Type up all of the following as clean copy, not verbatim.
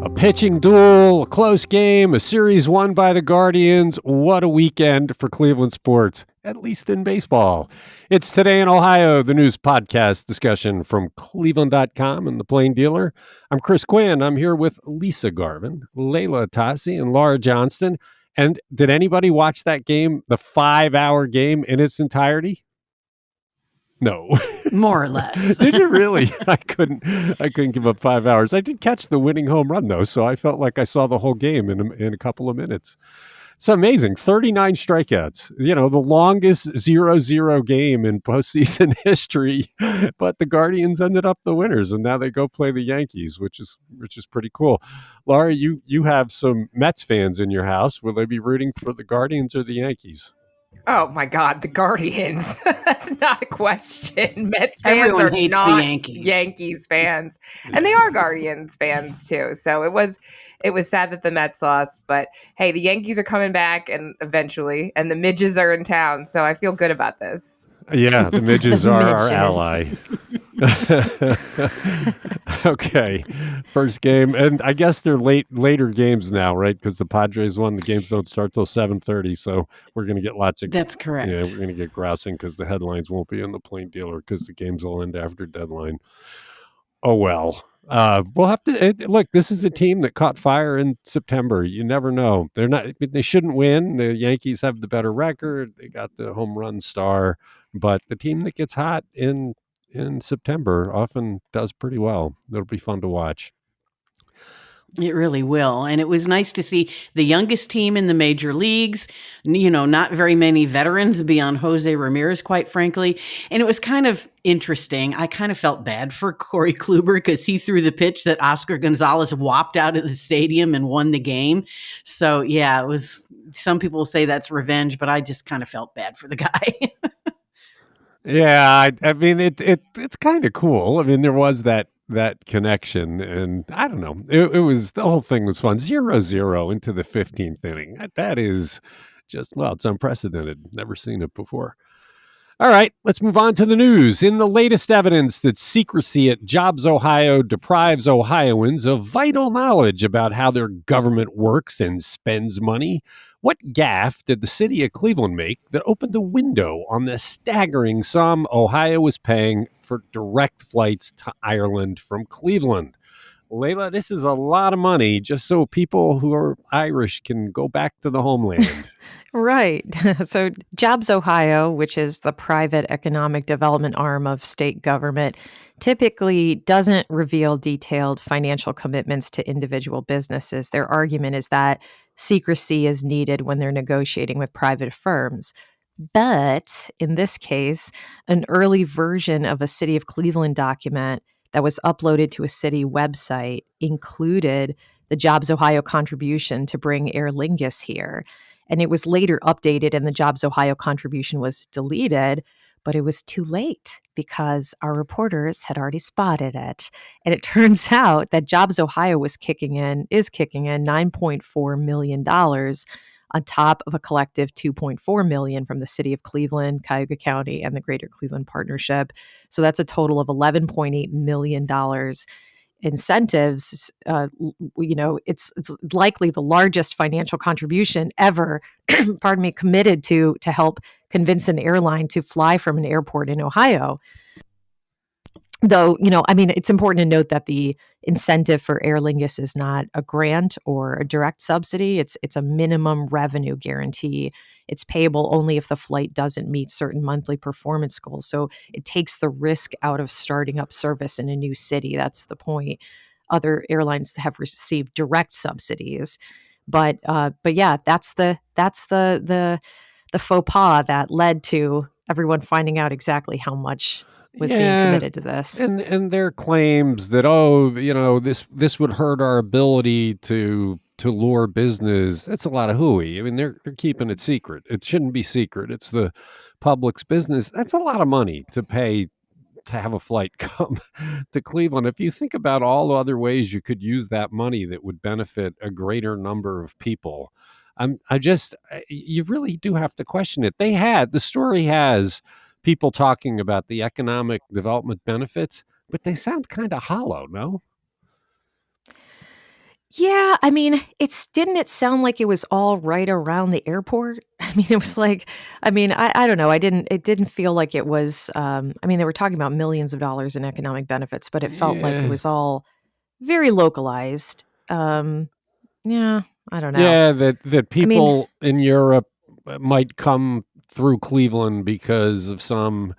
A pitching duel, a close game, a series won by the Guardians. What a weekend for Cleveland sports, at least in baseball. It's Today in Ohio, the news podcast discussion from cleveland.com and the Plain Dealer. I'm Chris Quinn. I'm here with Lisa Garvin, Layla Tassi, and Laura Johnston. And did anybody watch that game, the 5-hour game in its entirety? No. More or less. Did you really? I couldn't give up 5 hours. I did catch the winning home run, though, so I felt like I saw the whole game in a couple of minutes. It's amazing. 39 strikeouts. You know, the longest 0-0 game in postseason history, but the Guardians ended up the winners, and now they go play the Yankees, which is pretty cool. Laura, you have some Mets fans in your house. Will they be rooting for the Guardians or the Yankees? Oh my God, the Guardians. That's not a question. Mets fans Everyone are hates not the Yankees. Yankees fans. And they are Guardians fans too. So it was sad that the Mets lost, but hey, the Yankees are coming back and eventually, and the midges are in town. So I feel good about this. Yeah, the midges are our ally. Okay, first game, and I guess they're later games now, right? Because the Padres won. The games don't start till 7:30, so we're going to get lots of. That's correct. Yeah, we're going to get grousing because the headlines won't be in the Plain Dealer because the games will end after deadline. Oh well. We'll have to look. This is a team that caught fire in September. You never know. They shouldn't win. The Yankees have the better record. They got the home run star, but the team that gets hot in September often does pretty well. It'll be fun to watch. It really will. And it was nice to see the youngest team in the major leagues, you know, not very many veterans beyond Jose Ramirez, quite frankly. And it was kind of interesting. I kind of felt bad for Corey Kluber because he threw the pitch that Oscar Gonzalez whopped out of the stadium and won the game. So, yeah, it was, some people say that's revenge, but I just kind of felt bad for the guy. Yeah, I mean, it's kind of cool. I mean, there was that connection, and I don't know. It was, the whole thing was fun. 0-0 into the 15th inning. That is just, well, it's unprecedented. Never seen it before. All right, let's move on to the news. In the latest evidence that secrecy at JobsOhio deprives Ohioans of vital knowledge about how their government works and spends money, what gaffe did the city of Cleveland make that opened a window on the staggering sum Ohio was paying for direct flights to Ireland from Cleveland? Layla, this is a lot of money just so people who are Irish can go back to the homeland. Right. So JobsOhio, which is the private economic development arm of state government, typically doesn't reveal detailed financial commitments to individual businesses. Their argument is that secrecy is needed when they're negotiating with private firms. But in this case, an early version of a City of Cleveland document that was uploaded to a city website included the JobsOhio contribution to bring Aer Lingus here. And it was later updated and the JobsOhio contribution was deleted, but it was too late because our reporters had already spotted it. And it turns out that JobsOhio is kicking in $9.4 million on top of a collective $2.4 million from the city of Cleveland, Cuyahoga County, and the Greater Cleveland Partnership. So that's a total of $11.8 million incentives. It's likely the largest financial contribution ever, committed to help convince an airline to fly from an airport in Ohio. Though, it's important to note that the incentive for Aer Lingus is not a grant or a direct subsidy. It's a minimum revenue guarantee. It's payable only if the flight doesn't meet certain monthly performance goals. So it takes the risk out of starting up service in a new city. That's the point. Other airlines have received direct subsidies, but yeah, that's the faux pas that led to everyone finding out exactly how much was being committed to this. And their claims that, this would hurt our ability to lure business. That's a lot of hooey. I mean, they're keeping it secret. It shouldn't be secret. It's the public's business. That's a lot of money to pay to have a flight come to Cleveland. If you think about all the other ways you could use that money that would benefit a greater number of people, you really do have to question it. The story has people talking about the economic development benefits, but they sound kind of hollow, no? Yeah, I mean, didn't it sound like it was all right around the airport? I mean, it was like, I don't know. It didn't feel like it was, I mean, they were talking about millions of dollars in economic benefits, but it felt like it Yeah. was all very localized. Yeah, I don't know. Yeah, that I mean, people in Europe might come through Cleveland because of some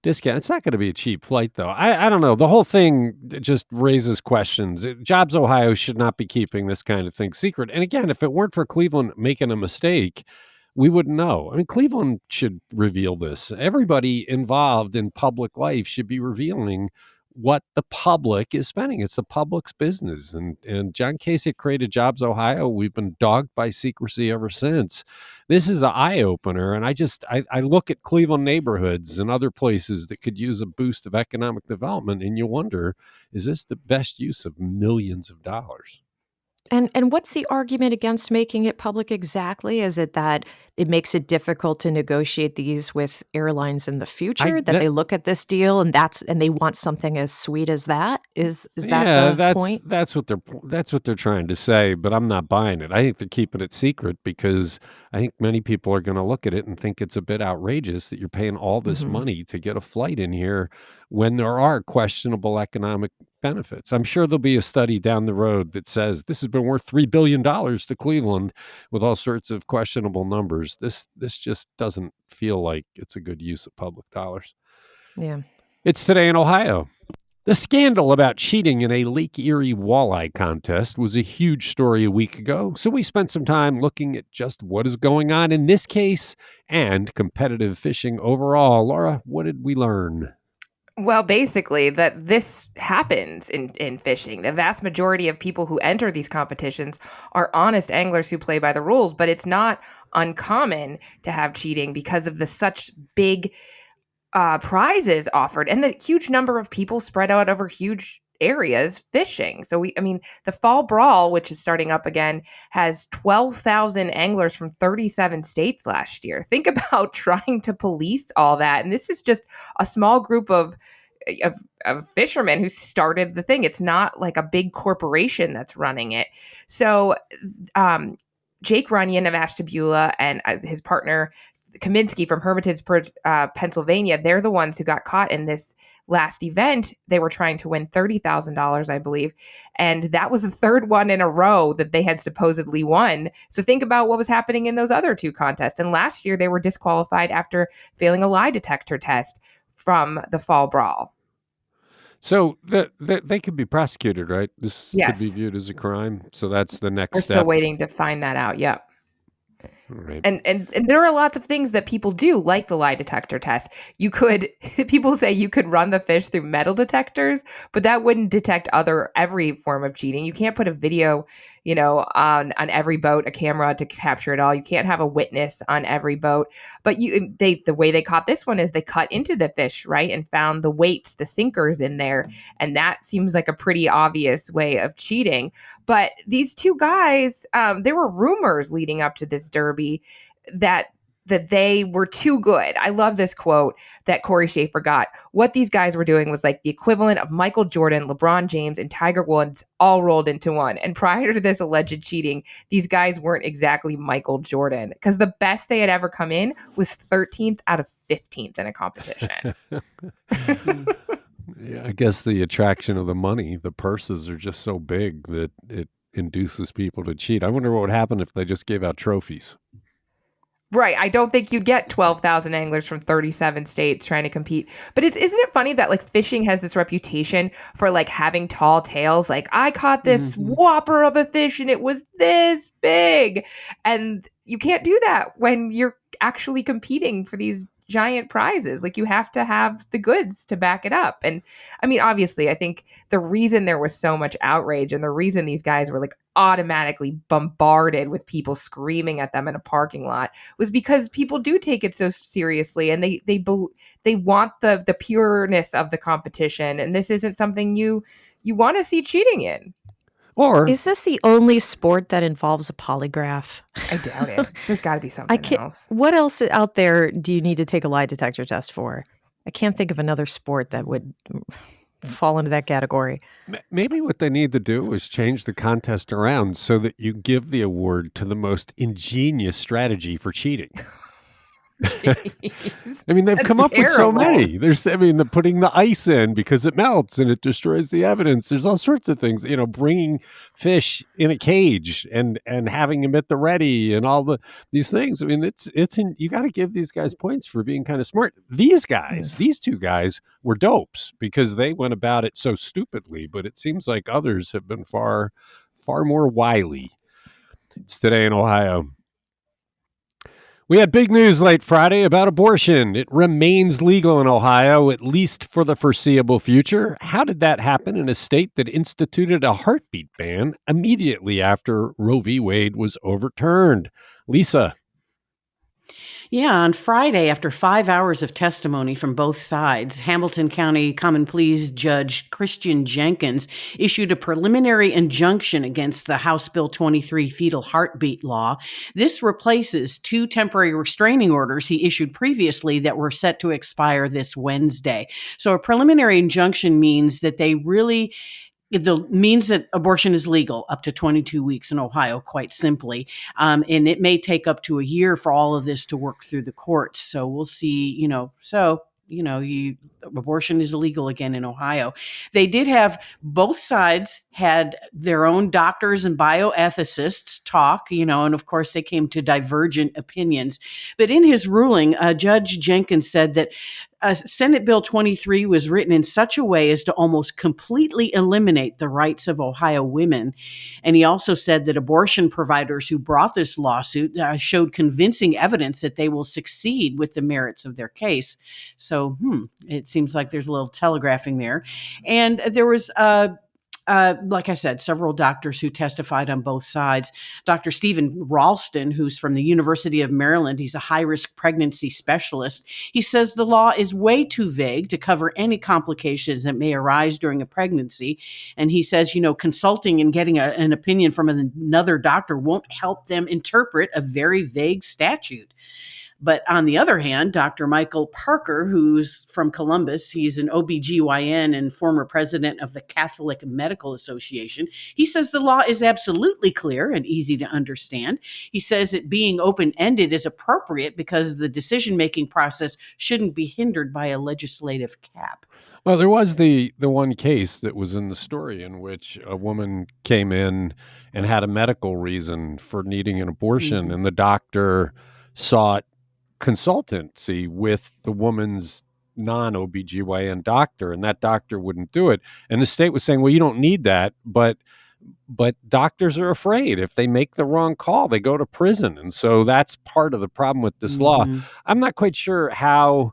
discount. It's not going to be a cheap flight, though. I don't know. The whole thing just raises questions. Jobs Ohio should not be keeping this kind of thing secret. And again, if it weren't for Cleveland making a mistake, we wouldn't know. I mean, Cleveland should reveal this. Everybody involved in public life should be revealing what the public is spending. It's the public's business. And John Kasich created Jobs Ohio. We've been dogged by secrecy ever since. This is an eye opener. And I look at Cleveland neighborhoods and other places that could use a boost of economic development. And you wonder, is this the best use of millions of dollars? and what's the argument against making it public exactly? Is it that it makes it difficult to negotiate these with airlines in the future? That they look at this deal and they want something as sweet as that? Is that the point? That's what they're trying to say, but I'm not buying it. I think they're keeping it secret because I think many people are going to look at it and think it's a bit outrageous that you're paying all this money to get a flight in here when there are questionable economic benefits. I'm sure there'll be a study down the road that says this has been worth $3 billion to Cleveland with all sorts of questionable numbers. This just doesn't feel like it's a good use of public dollars. Yeah. It's Today in Ohio. The scandal about cheating in a Lake Erie walleye contest was a huge story a week ago, so we spent some time looking at just what is going on in this case and competitive fishing overall. Laura, what did we learn? Well, basically, that this happens in fishing. The vast majority of people who enter these competitions are honest anglers who play by the rules, but it's not uncommon to have cheating because of the such big prizes offered and the huge number of people spread out over huge areas fishing. So the fall brawl, which is starting up again, has 12,000 anglers from 37 states last year. Think about trying to police all that. And this is just a small group of fishermen who started the thing. It's not like a big corporation that's running it. So Jake Runyon of Ashtabula and his partner Kaminsky from Hermitage, Pennsylvania, they're the ones who got caught in this last event. They were trying to win $30,000, I believe. And that was the third one in a row that they had supposedly won. So think about what was happening in those other two contests. And last year they were disqualified after failing a lie detector test from the fall brawl. So they could be prosecuted, right? This Yes. could be viewed as a crime. So that's the next We're step. still waiting to find that out. Yep. Right. And there are lots of things that people do, like the lie detector test. People say you could run the fish through metal detectors, but that wouldn't detect every form of cheating. You can't put a video, on every boat, a camera to capture it all. You can't have a witness on every boat. But the way they caught this one is they cut into the fish, right, and found the weights, the sinkers in there, and that seems like a pretty obvious way of cheating. But these two guys, there were rumors leading up to this derby that they were too good. I love this quote that Corey Schaefer got. What these guys were doing was like the equivalent of Michael Jordan, LeBron James, and Tiger Woods all rolled into one. And prior to this alleged cheating, these guys weren't exactly Michael Jordan because the best they had ever come in was 13th out of 15th in a competition. Yeah, I guess the attraction of the money, the purses are just so big that it induces people to cheat. I wonder what would happen if they just gave out trophies. Right. I don't think you'd get 12,000 anglers from 37 states trying to compete. But isn't it funny that like fishing has this reputation for like having tall tales? Like I caught this whopper of a fish and it was this big. And you can't do that when you're actually competing for these giant prizes. Like you have to have the goods to back it up. And I mean, obviously, I think the reason there was so much outrage and the reason these guys were like automatically bombarded with people screaming at them in a parking lot was because people do take it so seriously and they want the pureness of the competition. And this isn't something you want to see cheating in. Or is this the only sport that involves a polygraph? I doubt it. There's got to be something else. What else out there do you need to take a lie detector test for? I can't think of another sport that would fall into that category. Maybe what they need to do is change the contest around so that you give the award to the most ingenious strategy for cheating. Jeez. I mean, they've That's come up with so terrible. many. The putting the ice in because it melts and it destroys the evidence. There's all sorts of things, bringing fish in a cage and having them at the ready and these things. I mean, you got to give these guys points for being kind of smart. These two guys were dopes because they went about it so stupidly, but it seems like others have been far, far more wily. It's Today in Ohio. We had big news late Friday about abortion. It remains legal in Ohio, at least for the foreseeable future. How did that happen in a state that instituted a heartbeat ban immediately after Roe v. Wade was overturned? Lisa. Yeah, on Friday, after 5 hours of testimony from both sides, Hamilton County Common Pleas Judge Christian Jenkins issued a preliminary injunction against the House Bill 23 fetal heartbeat law. This replaces 2 temporary restraining orders he issued previously that were set to expire this Wednesday. So a preliminary injunction means that means that abortion is legal up to 22 weeks in Ohio, quite simply. And it may take up to a year for all of this to work through the courts. So we'll see, abortion is illegal again in Ohio. They did have, both sides had their own doctors and bioethicists talk, and of course they came to divergent opinions. But in his ruling, Judge Jenkins said that Senate Bill 23 was written in such a way as to almost completely eliminate the rights of Ohio women. And he also said that abortion providers who brought this lawsuit showed convincing evidence that they will succeed with the merits of their case. So, it seems like there's a little telegraphing there. And there was like I said, several doctors who testified on both sides. Dr. Stephen Ralston, who's from the University of Maryland, he's a high-risk pregnancy specialist. He says the law is way too vague to cover any complications that may arise during a pregnancy. And he says, consulting and getting an opinion from another doctor won't help them interpret a very vague statute. But on the other hand, Dr. Michael Parker, who's from Columbus, he's an OBGYN and former president of the Catholic Medical Association. He says the law is absolutely clear and easy to understand. He says it being open-ended is appropriate because the decision-making process shouldn't be hindered by a legislative cap. Well, there was the one case that was in the story in which a woman came in and had a medical reason for needing an abortion, and the doctor sought consultancy with the woman's non-OBGYN doctor, and that doctor wouldn't do it. And the state was saying, well, you don't need that, but doctors are afraid if they make the wrong call, they go to prison. And so that's part of the problem with this law. I'm not quite sure how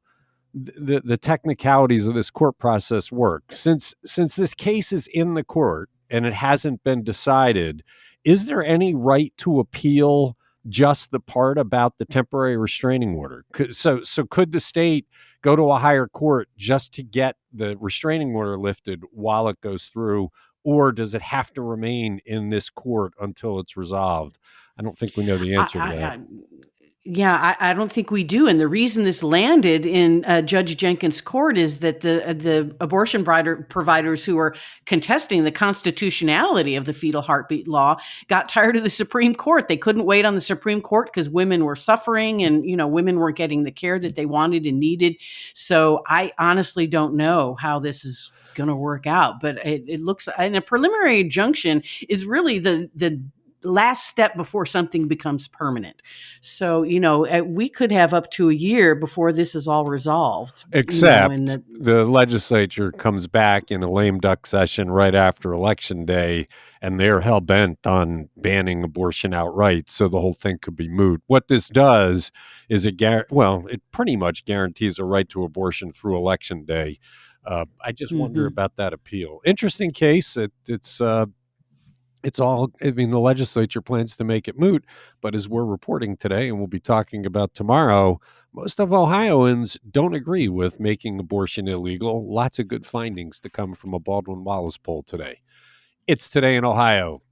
the technicalities of this court process work. Since this case is in the court and it hasn't been decided, is there any right to appeal just the part about the temporary restraining order? So could the state go to a higher court just to get the restraining order lifted while it goes through, or does it have to remain in this court until it's resolved? I don't think we know the answer to that. I don't think we do. And the reason this landed in Judge Jenkins' court is that the abortion providers who are contesting the constitutionality of the fetal heartbeat law got tired of the Supreme Court. They couldn't wait on the Supreme Court because women were suffering and, women weren't getting the care that they wanted and needed. So I honestly don't know how this is going to work out. But it looks, and a preliminary injunction is really the last step before something becomes permanent. So, we could have up to a year before this is all resolved. Except the legislature comes back in a lame duck session right after Election Day, and they're hell-bent on banning abortion outright, so the whole thing could be moot. What this does is it pretty much guarantees a right to abortion through Election Day. I just wonder about that appeal. Interesting case. It's all, the legislature plans to make it moot, but as we're reporting today and we'll be talking about tomorrow, most of Ohioans don't agree with making abortion illegal. Lots of good findings to come from a Baldwin Wallace poll today. It's Today in Ohio.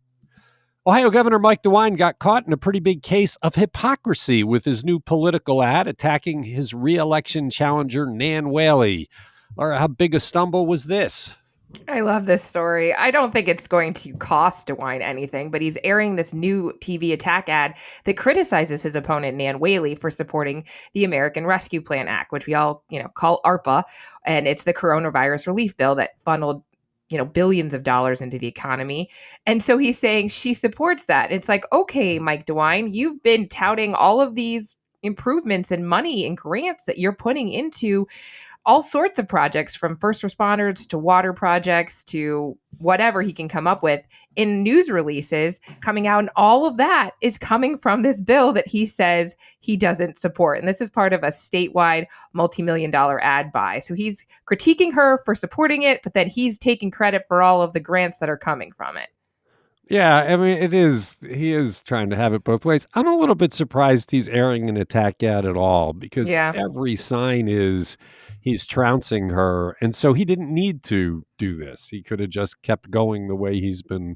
Ohio Governor Mike DeWine got caught in a pretty big case of hypocrisy with his new political ad attacking his re-election challenger, Nan Whaley. Or how big a stumble was this? I love this story. I don't think it's going to cost DeWine anything, but he's airing this new TV attack ad that criticizes his opponent, Nan Whaley, for supporting the American Rescue Plan Act, which we all, call ARPA. And it's the coronavirus relief bill that funneled, billions of dollars into the economy. And so he's saying she supports that. It's like, okay, Mike DeWine, you've been touting all of these improvements and money and grants that you're putting into all sorts of projects, from first responders to water projects to whatever he can come up with in news releases coming out. And all of that is coming from this bill that he says he doesn't support. And this is part of a statewide multi-million-dollar ad buy. So he's critiquing her for supporting it, but then he's taking credit for all of the grants that are coming from it. Yeah, I mean, he is trying to have it both ways. I'm a little bit surprised he's airing an attack ad at all, because Yeah. every sign is he's trouncing her. And so he didn't need to do this. He could have just kept going the way he's been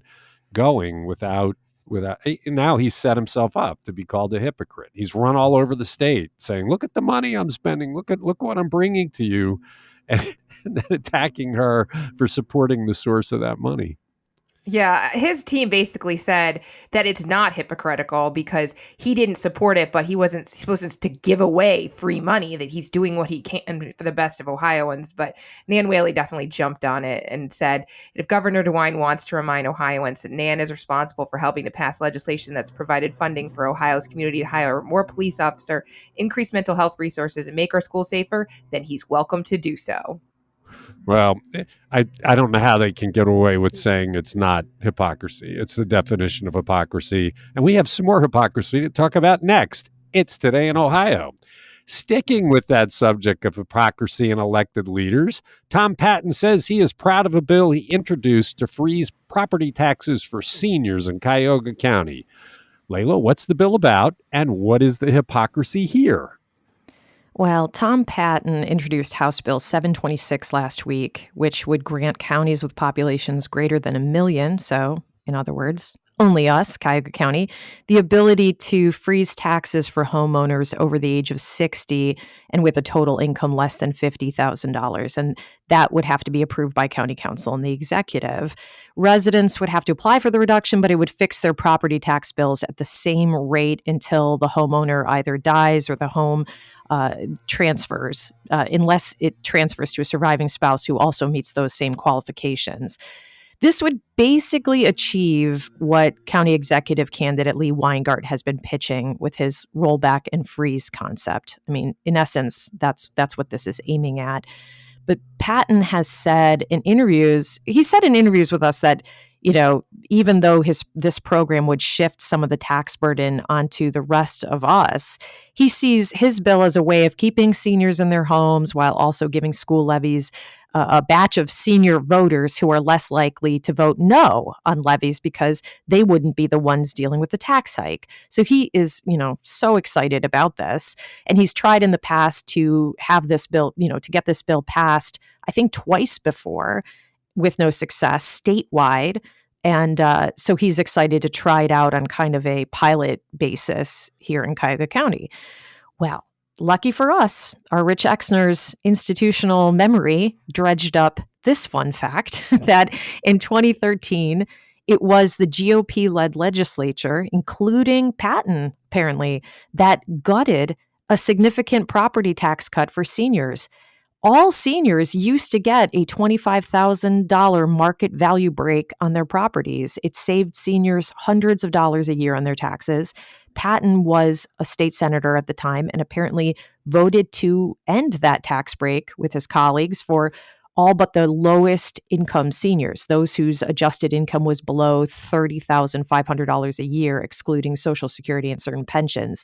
going now he's set himself up to be called a hypocrite. He's run all over the state saying, look at the money I'm spending. Look what I'm bringing to you. And then attacking her for supporting the source of that money. Yeah, his team basically said that it's not hypocritical because he didn't support it, but he wasn't supposed to give away free money, that he's doing what he can for the best of Ohioans. But Nan Whaley definitely jumped on it and said, if Governor DeWine wants to remind Ohioans that Nan is responsible for helping to pass legislation that's provided funding for Ohio's community to hire more police officers, increase mental health resources, and make our schools safer, then he's welcome to do so. Well, I don't know how they can get away with saying it's not hypocrisy. It's the definition of hypocrisy. And we have some more hypocrisy to talk about next. It's Today in Ohio. Sticking with that subject of hypocrisy in elected leaders, Tom Patton says he is proud of a bill he introduced to freeze property taxes for seniors in Cuyahoga County. Layla, what's the bill about, and what is the hypocrisy here? Well, Tom Patton introduced House Bill 726 last week, which would grant counties with populations greater than 1 million, so in other words, only us, Cuyahoga County, the ability to freeze taxes for homeowners over the age of 60 and with a total income less than $50,000. And that would have to be approved by county council and the executive. Residents would have to apply for the reduction, but it would fix their property tax bills at the same rate until the homeowner either dies or the home transfers, unless it transfers to a surviving spouse who also meets those same qualifications. This would basically achieve what county executive candidate Lee Weingart has been pitching with his rollback and freeze concept. I mean, in essence, that's what this is aiming at. But Patton has said in interviews with us that, even though this program would shift some of the tax burden onto the rest of us, he sees his bill as a way of keeping seniors in their homes while also giving school levies a batch of senior voters who are less likely to vote no on levies because they wouldn't be the ones dealing with the tax hike. So he is, so excited about this. And he's tried in the past to have this bill, to get this bill passed, I think twice before, with no success statewide. And so he's excited to try it out on kind of a pilot basis here in Cuyahoga County. Well, lucky for us, our Rich Exner's institutional memory dredged up this fun fact that in 2013, it was the GOP-led legislature, including Patton, apparently, that gutted a significant property tax cut for seniors. All seniors used to get a $25,000 market value break on their properties. It saved seniors hundreds of dollars a year on their taxes. Patton was a state senator at the time and apparently voted to end that tax break with his colleagues for all but the lowest income seniors, those whose adjusted income was below $30,500 a year, excluding Social Security and certain pensions.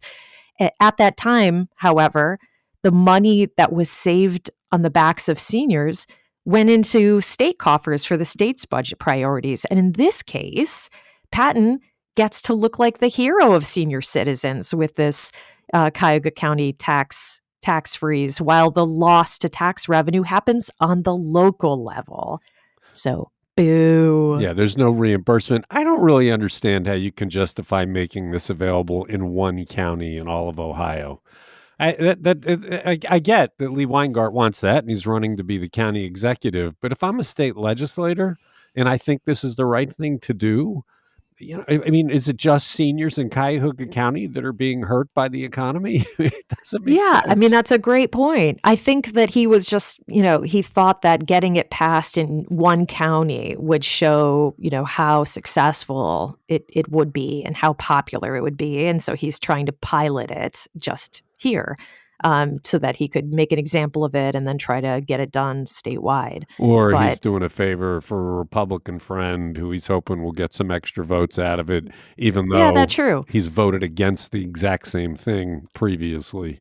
At that time, however, the money that was saved on the backs of seniors went into state coffers for the state's budget priorities. And in this case, Patton gets to look like the hero of senior citizens with this Cuyahoga County tax freeze, while the loss to tax revenue happens on the local level. So, boo. Yeah, there's no reimbursement. I don't really understand how you can justify making this available in one county in all of Ohio. I get that Lee Weingart wants that, and he's running to be the county executive. But if I'm a state legislator and I think this is the right thing to do, I mean, is it just seniors in Cuyahoga County that are being hurt by the economy? It doesn't make Yeah, I mean, sense. that's a great point. I think that he was just, he thought that getting it passed in one county would show, how successful it would be and how popular it would be. And so he's trying to pilot it just here, so that he could make an example of it and then try to get it done statewide. Or he's But doing a favor for a Republican friend who he's hoping will get some extra votes out of it, even yeah, though that's true. he's voted against the exact same thing previously.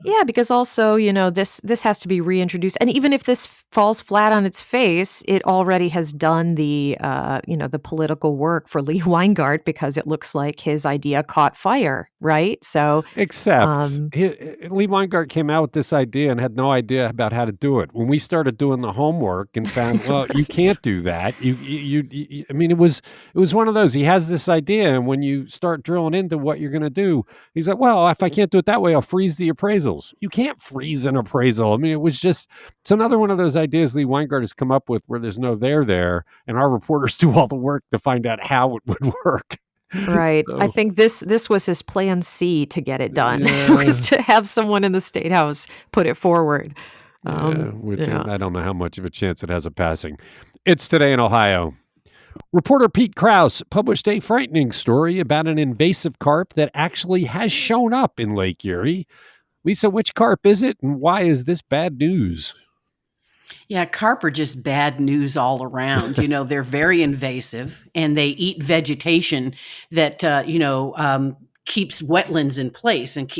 Yeah, because also, this has to be reintroduced, and even if this falls flat on its face, it already has done the political work for Lee Weingart because it looks like his idea caught fire, right? So, Except um, Lee Weingart came out with this idea and had no idea about how to do it. When we started doing the homework and found, well, you right. can't do that. I mean, it was one of those. He has this idea, and when you start drilling into what you're going to do, he's like, well, if I can't do it that way, I'll freeze the appraisals. You can't freeze an appraisal. I mean, it's another one of those ideas Lee Weingart has come up with where there's no there, and our reporters do all the work to find out how it would work. Right. I So, think this was his plan C to get it done, yeah, was to have someone in the state house put it forward. yeah, which Yeah. I don't know how much of a chance it has of passing. It's Today in Ohio. Reporter Pete Krause published a frightening story about an invasive carp that actually has shown up in Lake Erie. Lisa, which carp is it, and why is this bad news? Yeah, carp are just bad news all around. They're very invasive and they eat vegetation that, keeps wetlands in place and,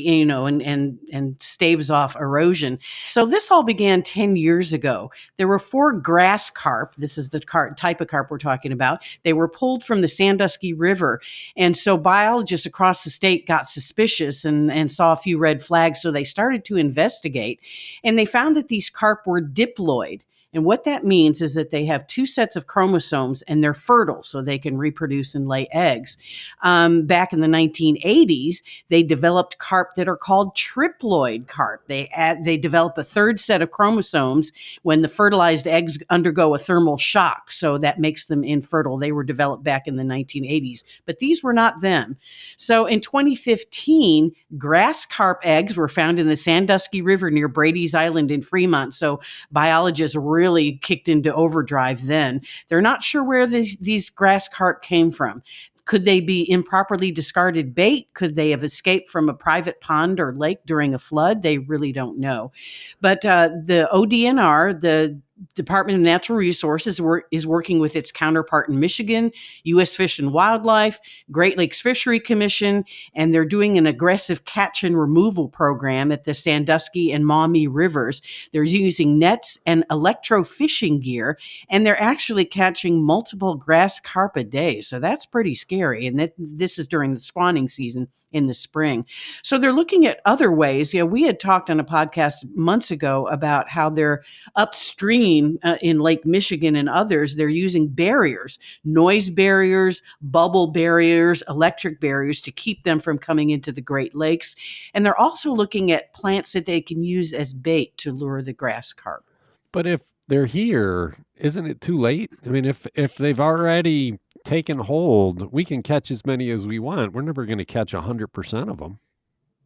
and staves off erosion. So this all began 10 years ago. There were 4 grass carp. This is the type of carp we're talking about. They were pulled from the Sandusky River. And so biologists across the state got suspicious and saw a few red flags. So they started to investigate and they found that these carp were diploid. And what that means is that they have 2 sets of chromosomes and they're fertile, so they can reproduce and lay eggs. Back in the 1980s, they developed carp that are called triploid carp. They develop a 3rd set of chromosomes when the fertilized eggs undergo a thermal shock, so that makes them infertile. They were developed back in the 1980s, but these were not them. So in 2015, grass carp eggs were found in the Sandusky River near Brady's Island in Fremont. So biologists really kicked into overdrive then. They're not sure where these grass carp came from. Could they be improperly discarded bait? Could they have escaped from a private pond or lake during a flood? They really don't know. But the ODNR, the Department of Natural Resources, is working with its counterpart in Michigan, U.S. Fish and Wildlife, Great Lakes Fishery Commission, and they're doing an aggressive catch and removal program at the Sandusky and Maumee rivers. They're using nets and electro-fishing gear, and they're actually catching multiple grass carp a day. So that's pretty scary. And this is during the spawning season in the spring. So they're looking at other ways. We had talked on a podcast months ago about how they're upstream in Lake Michigan and others. They're using barriers, noise barriers, bubble barriers, electric barriers to keep them from coming into the Great Lakes. And they're also looking at plants that they can use as bait to lure the grass carp. But if they're here, isn't it too late? I mean, if they've already taken hold, we can catch as many as we want. We're never going to catch 100% of them.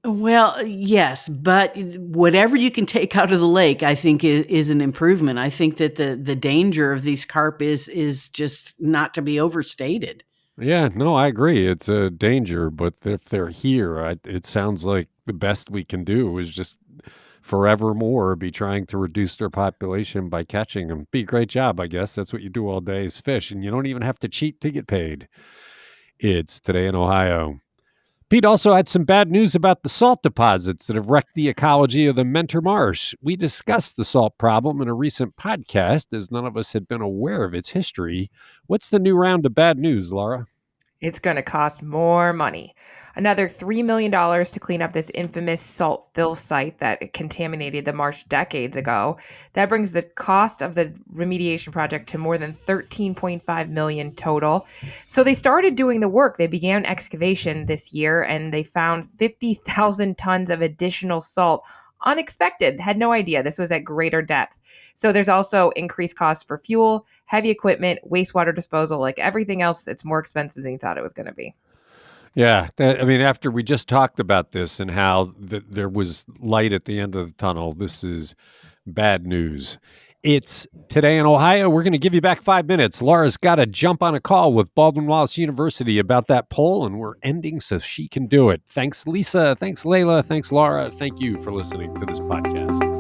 Well, yes, but whatever you can take out of the lake, I think is an improvement. I think that the danger of these carp is just not to be overstated. Yeah, no, I agree. It's a danger, but if they're here, it sounds like the best we can do is just forevermore be trying to reduce their population by catching them. Be a great job, I guess. That's what you do all day is fish, and you don't even have to cheat to get paid. It's Today in Ohio. Pete also had some bad news about the salt deposits that have wrecked the ecology of the Mentor Marsh. We discussed the salt problem in a recent podcast, as none of us had been aware of its history. What's the new round of bad news, Laura? It's going to cost more money. Another $3 million to clean up this infamous salt fill site that contaminated the marsh decades ago. That brings the cost of the remediation project to more than $13.5 million total. So they started doing the work. They began excavation this year, and they found 50,000 tons of additional salt. Unexpected. Had no idea this was at greater depth. So there's also increased costs for fuel, heavy equipment, wastewater disposal, like everything else. It's more expensive than you thought it was going to be. Yeah, I mean, after we just talked about this and how there was light at the end of the tunnel, this is bad news. It's Today in Ohio. We're going to give you back 5 minutes. Laura's got to jump on a call with Baldwin Wallace University about that poll, and we're ending so she can do it. Thanks, Lisa. Thanks, Layla. Thanks, Laura. Thank you for listening to this podcast.